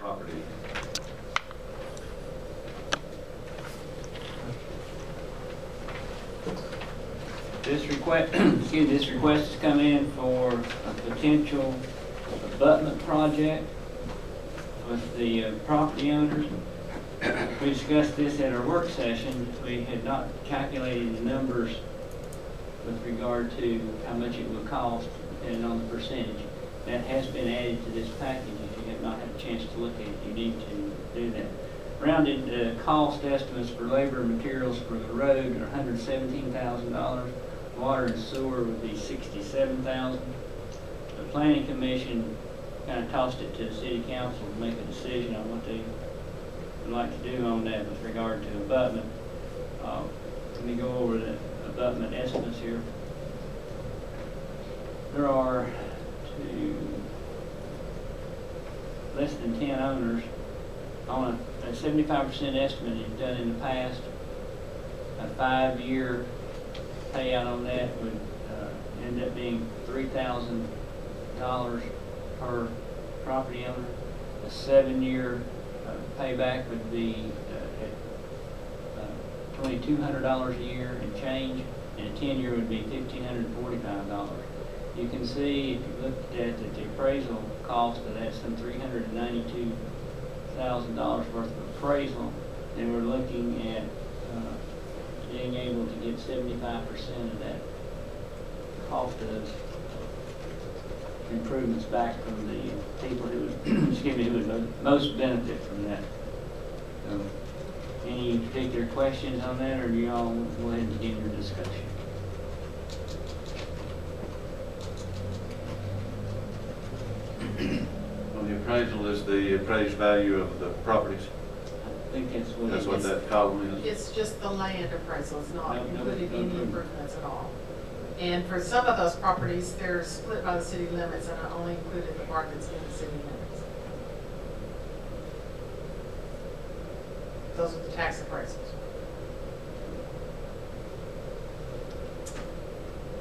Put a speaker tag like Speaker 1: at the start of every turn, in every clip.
Speaker 1: property.
Speaker 2: This request, this request has come in for a potential abutment project with the property owners. We discussed this at our work session. We had not calculated the numbers with regard to how much it would cost depending on the percentage. That has been added to this package. If you have not had a chance to look at it, you need to do that. Rounded cost estimates for labor and materials for the road are $117,000. Water and sewer would be $67,000. The Planning Commission kind of tossed it to the City Council to make a decision on what they would like to do on that with regard to abutment. Let me go over the abutment estimates here. There are less than 10 owners. On a 75% estimate is done in the past. A 5-year payout on that would end up being $3,000 per property owner. A 7-year payback would be at $2,200 a year and change, and a 10-year would be $1,545. You can see, if you looked at it, the appraisal cost of that, some $392,000 worth of appraisal, and we're looking at being able to get 75% of that cost of improvements back from the people who would, excuse me, who would most benefit from that. So, any particular questions on that, or do you all go ahead and begin your discussion?
Speaker 1: Well, the appraisal is the appraised value of the properties.
Speaker 2: I think that's what
Speaker 1: That's what that column is.
Speaker 3: It's just the land appraisal. It's not
Speaker 2: No,
Speaker 3: included
Speaker 2: no
Speaker 3: any
Speaker 2: improvement.
Speaker 3: improvements at all. And for some of those properties, they're split by the city limits, and I only included the part that's in the city limits. Those are the tax appraisals,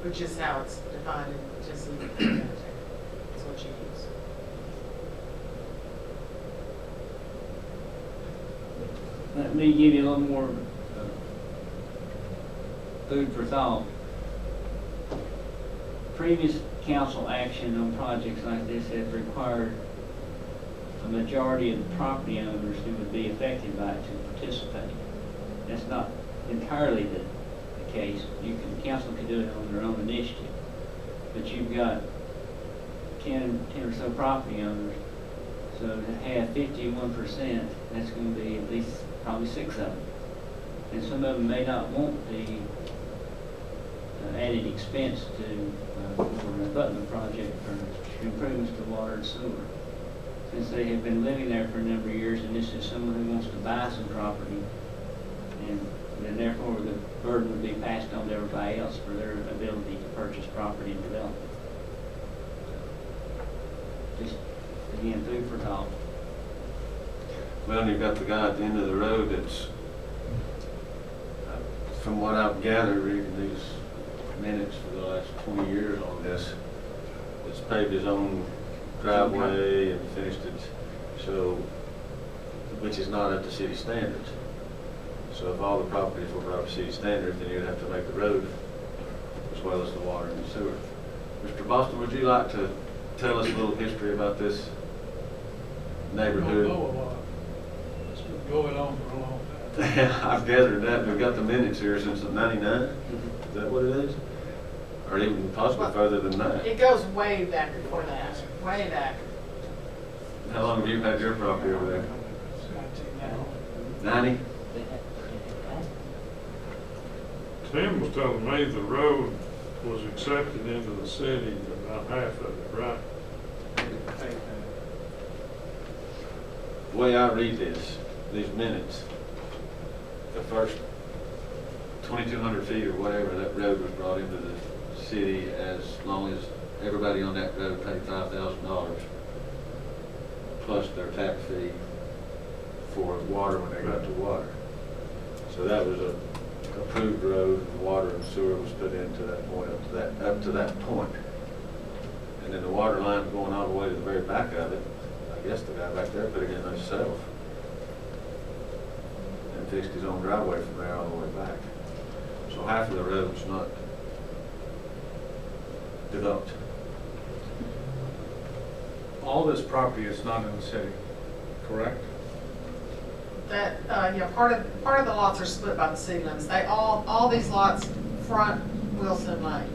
Speaker 3: which is how it's defined in Tennessee. That's what you use.
Speaker 2: Let me give you a little more food for thought. Previous council action on projects like this have required a majority of the property owners who would be affected by it to participate. That's not entirely the case. Council can do it on their own initiative. But you've got 10 or so property owners. So to have 51%, that's going to be at least probably 6 of them. And some of them may not want the added expense to for an abutment project for improvements to water and sewer. Since they have been living there for a number of years, and this is someone who wants to buy some property, and then therefore the burden would be passed on to everybody else for their ability to purchase property and develop it. Just, again, food for thought.
Speaker 1: Well, you've got the guy at the end of the road that's, from what I've gathered reading these minutes for the last 20 years on this, it's paved his own driveway and finished it, so, which is not up to city standards. So if all the properties were up to city standards, then you'd have to make the road as well as the water and the sewer. Mr. Boston, would you like to tell us a little history about this neighborhood?
Speaker 4: I don't know a lot. It's been going on for a long time.
Speaker 1: I've gathered that. We've got the minutes here since '99. Is that what it is? Or even possibly further than that.
Speaker 3: It goes way back before that, way back.
Speaker 1: How long have you had your property over there? 90?
Speaker 4: Tim was telling me the road was accepted into the city, about half of it, right?
Speaker 1: The way I read these minutes, the first 2,200 feet or whatever, that road was brought into the city as long as everybody on that road paid $5,000 plus their tap fee for water when they got to water. So that was a approved road, and water and sewer was put into that point up to that point. And then the water line going all the way to the very back of it, I guess the guy back there put it in himself and fixed his own driveway from there all the way back. So half of the road's not developed.
Speaker 5: All this property is not in the city, correct?
Speaker 3: That, yeah, part of the lots are split by the city limits. They all these lots front Wilson Lane.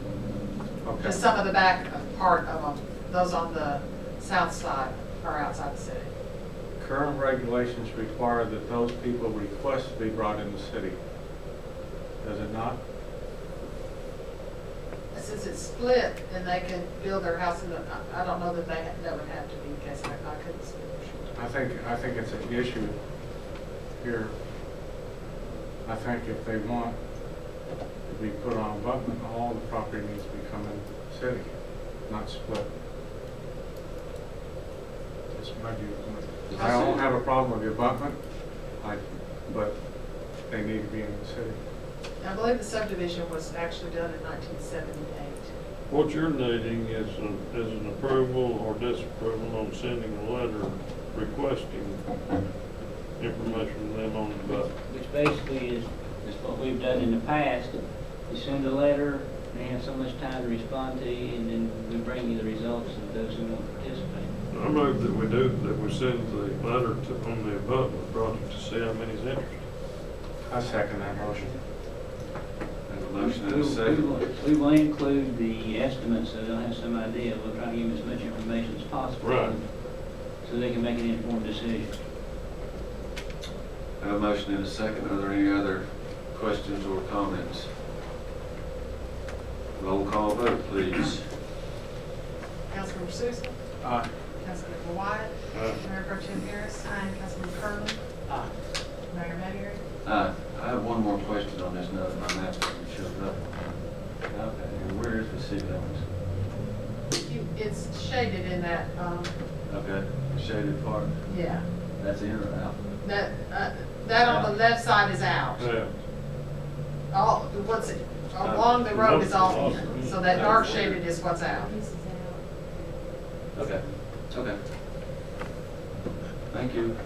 Speaker 5: Okay.
Speaker 3: Just some of the back part of them, those on the south side are outside the city.
Speaker 5: Current regulations require that those people request to be brought in the city. Does it not?
Speaker 3: Since it's split and they can build their house in the, I don't know that that would have to be the case. I couldn't speak for sure.
Speaker 5: I think it's an issue here. I think if they want to be put on abutment, all the property needs to be coming city, not split. That's my view. I don't have a problem with the abutment, but they need to be in the city.
Speaker 3: I believe the subdivision was actually done in 1978.
Speaker 4: What you're needing is an approval or disapproval on sending a letter requesting information from them on the abutment.
Speaker 2: Which basically is what we've done in the past. You send a letter, they have so much time to respond to you, and then we bring you the results of those who want to participate.
Speaker 4: I move that we send the letter on the abutment project to see how many's interested.
Speaker 5: I second that motion.
Speaker 1: Have a motion and a second.
Speaker 2: We will include the estimates so they'll have some idea. We'll try to give them as much information as possible.
Speaker 4: Right.
Speaker 2: So they can make an informed decision.
Speaker 1: Have a motion and a second. Are there any other questions or comments? Roll call vote, please.
Speaker 3: Councilmember Susan?
Speaker 5: Aye.
Speaker 3: Councilmember Wyatt? Mayor Pro Tem Harris? Aye. Councilmember Curley?
Speaker 2: Aye.
Speaker 3: Mayor Mayberry?
Speaker 1: I have one more question on this now that my map shows up. Okay, and where is the city limits?
Speaker 3: It's shaded in that,
Speaker 1: Okay, the shaded part,
Speaker 3: yeah.
Speaker 1: that's in or out?
Speaker 3: That on the left side is out.
Speaker 4: Yeah.
Speaker 3: All, what's it, along the road is all in. So that dark shaded is what's out.
Speaker 6: This is out.
Speaker 1: Okay, okay. Thank you.